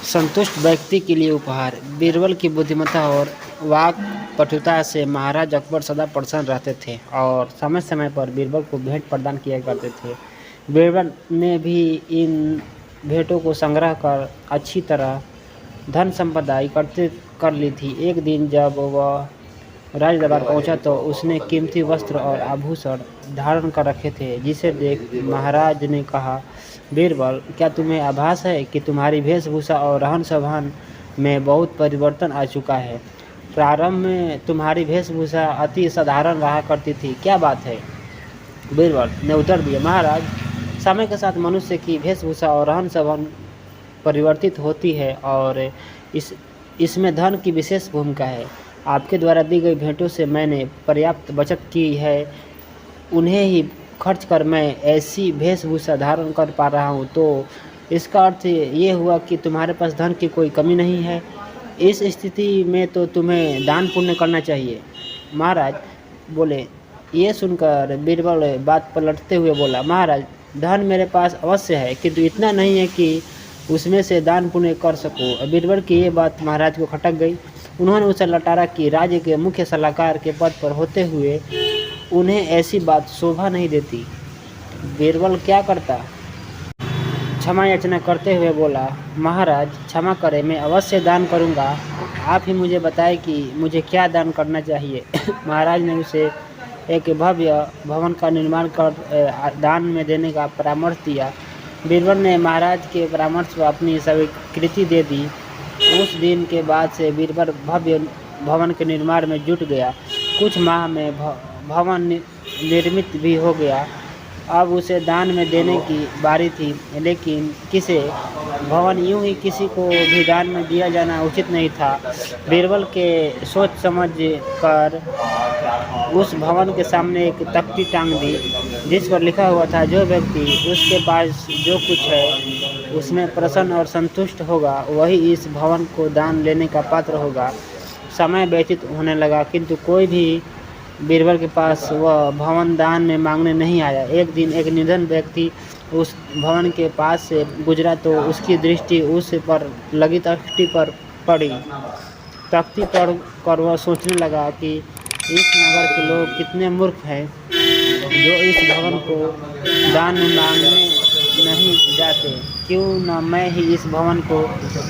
संतुष्ट व्यक्ति के लिए उपहार। बीरबल की बुद्धिमत्ता और वाक्पटुता से महाराज अकबर सदा प्रसन्न रहते थे और समय समय पर बीरबल को भेंट प्रदान किया करते थे। बीरबल ने भी इन भेंटों को संग्रह कर अच्छी तरह धन संपदा एकत्रित कर ली थी। एक दिन जब वह राजदरबार पहुंचा तो उसने कीमती वस्त्र और आभूषण धारण कर रखे थे, जिसे देख महाराज ने कहा, बीरबल, क्या तुम्हें आभास है कि तुम्हारी वेशभूषा और रहन सहन में बहुत परिवर्तन आ चुका है? प्रारंभ में तुम्हारी वेशभूषा अति साधारण रहा करती थी, क्या बात है? बीरबल ने उत्तर दिया, महाराज, समय के साथ मनुष्य की वेशभूषा और रहन सहन परिवर्तित होती है और इसमें धन की विशेष भूमिका है। आपके द्वारा दी गई भेंटों से मैंने पर्याप्त बचत की है, उन्हें ही खर्च कर मैं ऐसी वेशभूषा धारण कर पा रहा हूँ, तो इसका अर्थ ये हुआ कि तुम्हारे पास धन की कोई कमी नहीं है। इस स्थिति में तो तुम्हें दान पुण्य करना चाहिए। महाराज बोले। ये सुनकर बीरबल बात पलटते हुए बोला, महाराज, धन मेरे पास अवश्य है, किंतु इतना नहीं है कि उसमें से दान पुण्य कर सकूं। बीरबल की ये बात महाराज को खटक गई। उन्होंने उसे लताड़ा कि राज्य के मुख्य सलाहकार के पद पर होते हुए उन्हें ऐसी बात शोभा नहीं देती। बीरबल क्या करता? क्षमा याचना करते हुए बोला, महाराज, क्षमा करें, मैं अवश्य दान करूंगा। आप ही मुझे बताएं कि मुझे क्या दान करना चाहिए। महाराज ने उसे एक भव्य भवन का निर्माण कर दान में देने का परामर्श दिया। बीरबल ने महाराज के परामर्श को अपनी स्वीकृति दे दी। उस दिन के बाद से बीरबल भव्य भवन के निर्माण में जुट गया। कुछ माह में भवन निर्मित भी हो गया। अब उसे दान में देने की बारी थी, लेकिन किसे भवन यूं ही किसी को भी दान में दिया जाना उचित नहीं था। बीरबल के सोच समझ कर उस भवन के सामने एक तख्ती टांग दी, जिस पर लिखा हुआ था, जो व्यक्ति उसके पास जो कुछ है उसमें प्रसन्न और संतुष्ट होगा, वही इस भवन को दान लेने का पात्र होगा। समय व्यतीत होने लगा, किंतु कोई भी बीरबल के पास वह भवन दान में मांगने नहीं आया। एक दिन एक निर्धन व्यक्ति उस भवन के पास से गुजरा तो उसकी दृष्टि उस पर लगी तख्ती पर पड़ी। तख्ती पढ़ कर वह सोचने लगा कि इस नगर के लोग कितने मूर्ख हैं, जो इस भवन को दान में मांगने नहीं जाते। क्यों न मैं ही इस भवन को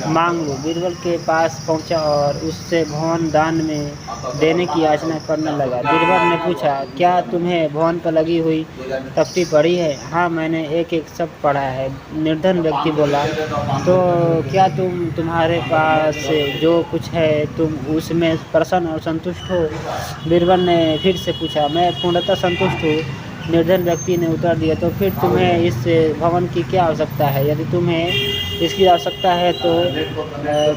मांग लूं। बीरबल के पास पहुंचा और उससे भवन दान में देने की याचना करने लगा। बीरबल ने पूछा, क्या तुम्हें भवन पर लगी हुई तख्ती पढ़ी है? हाँ, मैंने एक एक शब्द पढ़ा है। निर्धन व्यक्ति बोला। तो क्या तुम्हारे पास जो कुछ है तुम उसमें प्रसन्न और संतुष्ट हो? बीरबल ने फिर से पूछा। मैं पूर्णतः संतुष्ट हूँ, निर्धन व्यक्ति ने उत्तर दिया। तो फिर तुम्हें इस भवन की क्या आवश्यकता है? यदि तुम्हें इसकी आवश्यकता है तो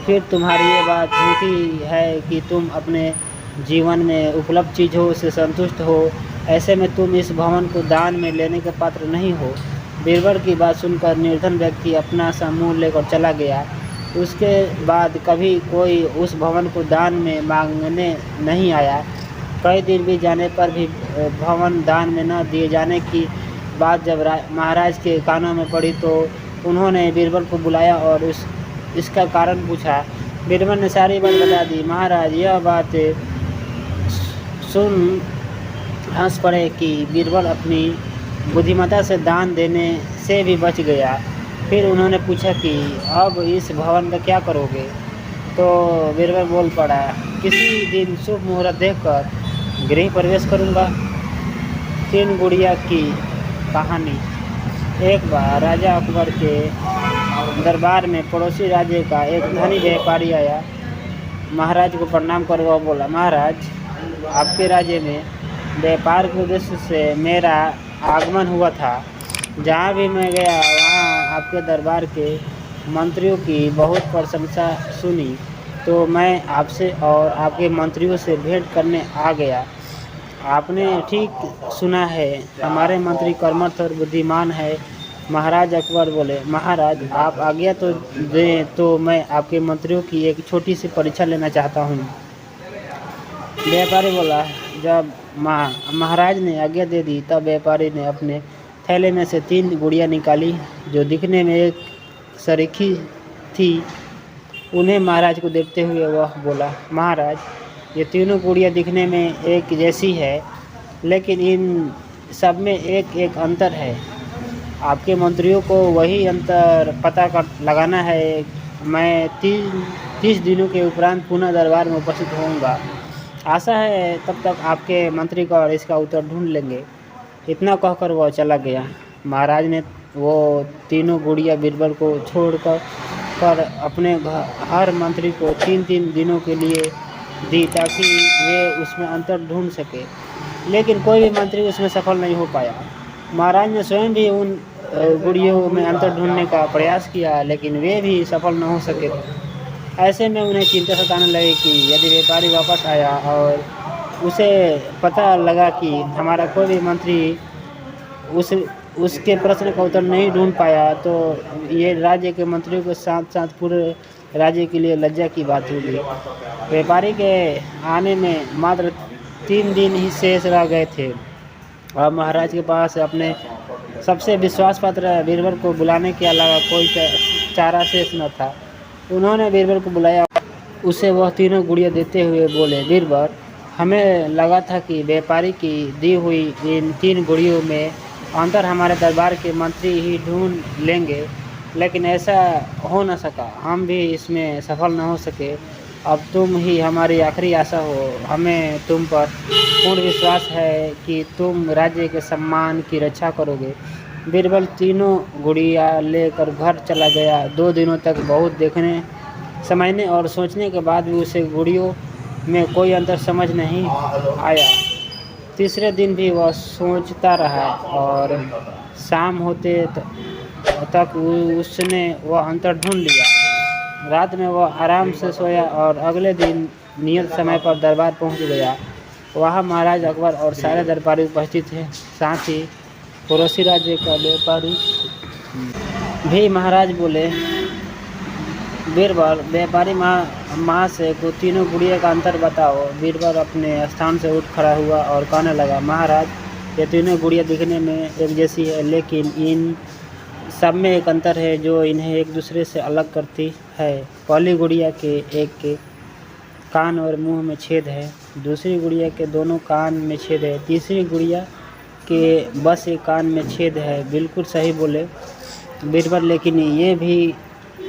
फिर तुम्हारी ये बात झूठी है कि तुम अपने जीवन में उपलब्ध चीज़ों से संतुष्ट हो। ऐसे में तुम इस भवन को दान में लेने के पात्र नहीं हो। बीरबल की बात सुनकर निर्धन व्यक्ति अपना सा मुँह लेकर चला गया। उसके बाद कभी कोई उस भवन को दान में मांगने नहीं आया। कई दिन भी जाने पर भी भवन दान में न दिए जाने की बात जब महाराज के कानों में पड़ी तो उन्होंने बीरबल को बुलाया और इसका कारण पूछा। बीरबल ने सारी बात बता दी। महाराज यह बात सुन हंस पड़े कि बीरबल अपनी बुद्धिमत्ता से दान देने से भी बच गया। फिर उन्होंने पूछा कि अब इस भवन का क्या करोगे? तो बीरबल बोल पड़ा, किसी दिन शुभ मुहूर्त देखकर गृह प्रवेश करूंगा। 3 गुड़िया की कहानी। एक बार राजा अकबर के दरबार में पड़ोसी राज्य का एक धनी व्यापारी आया। महाराज को प्रणाम कर वह बोला, महाराज, आपके राज्य में व्यापार के उद्देश्य से मेरा आगमन हुआ था। जहाँ भी मैं गया वहाँ आपके दरबार के मंत्रियों की बहुत प्रशंसा सुनी, तो मैं आपसे और आपके मंत्रियों से भेंट करने आ गया। आपने ठीक सुना है, हमारे मंत्री कर्मठ और बुद्धिमान है। महाराज अकबर बोले, महाराज, आप आज्ञा तो दें तो मैं आपके मंत्रियों की एक छोटी सी परीक्षा लेना चाहता हूँ। व्यापारी बोला। जब महाराज ने आज्ञा दे दी तब व्यापारी ने अपने थैले में से 3 गुड़िया निकाली, जो दिखने में एक सरीखी थी उन्हें महाराज को देखते हुए वह बोला, महाराज, ये तीनों गुड़ियाँ दिखने में एक जैसी है, लेकिन इन सब में एक एक अंतर है। आपके मंत्रियों को वही अंतर पता कर लगाना है। मैं 30 दिनों के उपरांत पुनः दरबार में उपस्थित होऊंगा। आशा है तब तक आपके मंत्री का और इसका उत्तर ढूंढ लेंगे। इतना कहकर वह चला गया। महाराज ने वो तीनों गुड़िया बीरबल को छोड़कर अपने हर मंत्री को 3-3 दिनों के लिए दी, ताकि वे उसमें अंतर ढूंढ सके, लेकिन कोई भी मंत्री उसमें सफल नहीं हो पाया। महाराज ने स्वयं भी उन गुड़ियों में अंतर ढूंढने का प्रयास किया, लेकिन वे भी सफल न हो सके। ऐसे में उन्हें चिंता सताने लगी कि यदि व्यापारी वापस आया और उसे पता लगा कि हमारा कोई भी मंत्री उसके प्रश्न का उत्तर नहीं ढूंढ पाया, तो ये राज्य के मंत्रियों के साथ साथ पूरे राज्य के लिए लज्जा की बात होगी। व्यापारी के आने में मात्र 3 दिन ही शेष रह गए थे और महाराज के पास अपने सबसे विश्वास पात्र बीरबल को बुलाने के अलावा कोई चारा शेष न था। उन्होंने बीरबल को बुलाया। उसे वह तीनों गुड़ियाँ देते हुए बोले, बीरबल, हमें लगा था कि व्यापारी की दी हुई इन 3 गुड़ियों में अंतर हमारे दरबार के मंत्री ही ढूंढ लेंगे, लेकिन ऐसा हो न सका। हम भी इसमें सफल न हो सके। अब तुम ही हमारी आखिरी आशा हो। हमें तुम पर पूर्ण विश्वास है कि तुम राज्य के सम्मान की रक्षा करोगे। बीरबल तीनों गुड़िया लेकर घर चला गया। 2 दिनों तक बहुत देखने, समझने और सोचने के बाद भी उसे गुड़ियों में कोई अंतर समझ नहीं आया। तीसरे दिन भी वह सोचता रहा और शाम होते तक उसने वह अंतर ढूंढ लिया। रात में वह आराम से सोया और अगले दिन नियत समय पर दरबार पहुंच गया। वहाँ महाराज अकबर और सारे दरबारी उपस्थित थे। साथ ही पड़ोसी राज्य का व्यापारी भी। महाराज बोले, बीरबल, व्यापारी माँ से को तीनों गुड़िया का अंतर बताओ। बीरबल अपने स्थान से उठ खड़ा हुआ और कहने लगा, महाराज, ये तीनों गुड़िया दिखने में एक जैसी है, लेकिन इन सब में एक अंतर है जो इन्हें एक दूसरे से अलग करती है। पहली गुड़िया के एक के कान और मुंह में छेद है, दूसरी गुड़िया के दोनों कान में छेद है, तीसरी गुड़िया के बस एक कान में छेद है। बिल्कुल सही बोले बीरबल, लेकिन ये भी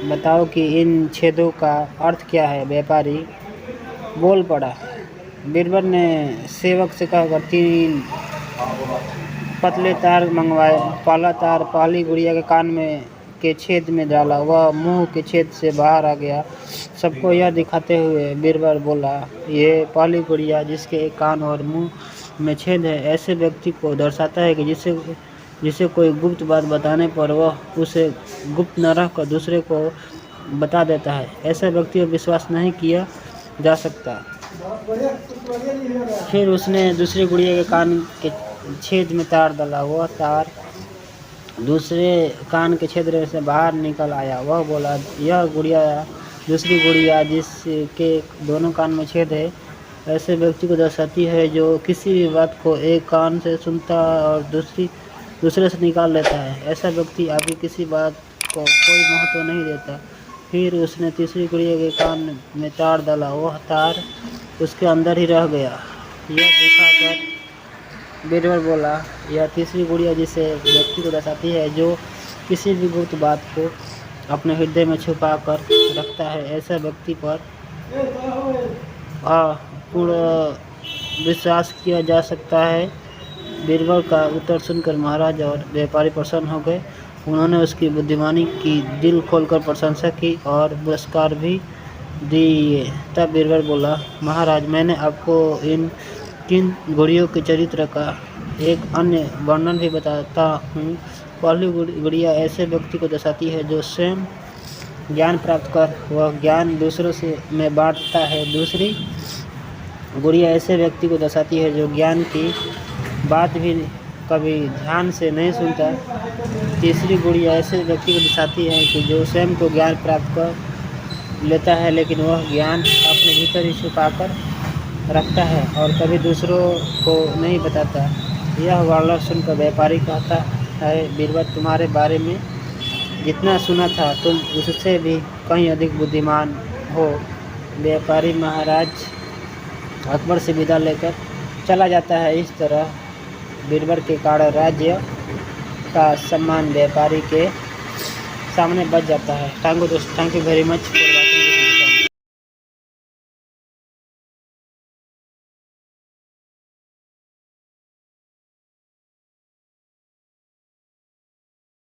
बताओ कि इन छेदों का अर्थ क्या है। व्यापारी बोल पड़ा। बीरबल ने सेवक से कहकर 3 पतले तार मंगवाए। पहला तार पहली गुड़िया के कान में के छेद में डाला, वह मुंह के छेद से बाहर आ गया। सबको यह दिखाते हुए बीरबल बोला, ये पहली गुड़िया जिसके एक कान और मुंह में छेद है ऐसे व्यक्ति को दर्शाता है कि जिसे कोई गुप्त बात बताने पर वह उसे गुप्त न रखकर दूसरे को बता देता है। ऐसा व्यक्ति पर विश्वास नहीं किया जा सकता। फिर उसने दूसरी गुड़िया के कान के छेद में तार डाला। वह तार दूसरे कान के छेद से बाहर निकल आया। वह बोला, यह गुड़िया दूसरी गुड़िया जिसके दोनों कान में छेद है ऐसे व्यक्ति को दर्शाती है जो किसी भी बात को एक कान से सुनता और दूसरे से निकाल लेता है। ऐसा व्यक्ति आगे किसी बात को कोई महत्व नहीं देता। फिर उसने तीसरी गुड़िया के कान में तार डाला। वह तार उसके अंदर ही रह गया। यह दिखाकर बीरबल बोला, यह तीसरी गुड़िया जिसे व्यक्ति को दर्शाती है जो किसी भी गुप्त बात को अपने हृदय में छुपा कर रखता है। ऐसा व्यक्ति पर पूर्ण विश्वास किया जा सकता है। बीरबल का उत्तर सुनकर महाराज और व्यापारी प्रसन्न हो गए। उन्होंने उसकी बुद्धिमानी की दिल खोलकर प्रशंसा की और पुरस्कार भी दिए। तब बीरबल बोला, महाराज, मैंने आपको इन 3 गुड़ियों के चरित्र का एक अन्य वर्णन भी बताता हूँ। पहली गुड़िया ऐसे व्यक्ति को दर्शाती है जो स्वयं ज्ञान प्राप्त कर वह ज्ञान दूसरों से में बांटता है। दूसरी गुड़िया ऐसे व्यक्ति को दर्शाती है जो ज्ञान की बात भी कभी ध्यान से नहीं सुनता। तीसरी गुड़िया ऐसे व्यक्ति को दर्शाती है कि जो स्वयं को ज्ञान प्राप्त कर लेता है, लेकिन वह ज्ञान अपने भीतर ही छुपा कर रखता है और कभी दूसरों को नहीं बताता। यह वर्णन सुनकर व्यापारी कहता है, बीरबल, तुम्हारे बारे में जितना सुना था तुम उससे भी कहीं अधिक बुद्धिमान हो, व्यापारी महाराज अकबर से विदा लेकर चला जाता है। इस तरह बीरबल के कारण राज्य का सम्मान व्यापारी के सामने बच जाता है। थैंक यू दोस्त, थैंक यू वेरी मच।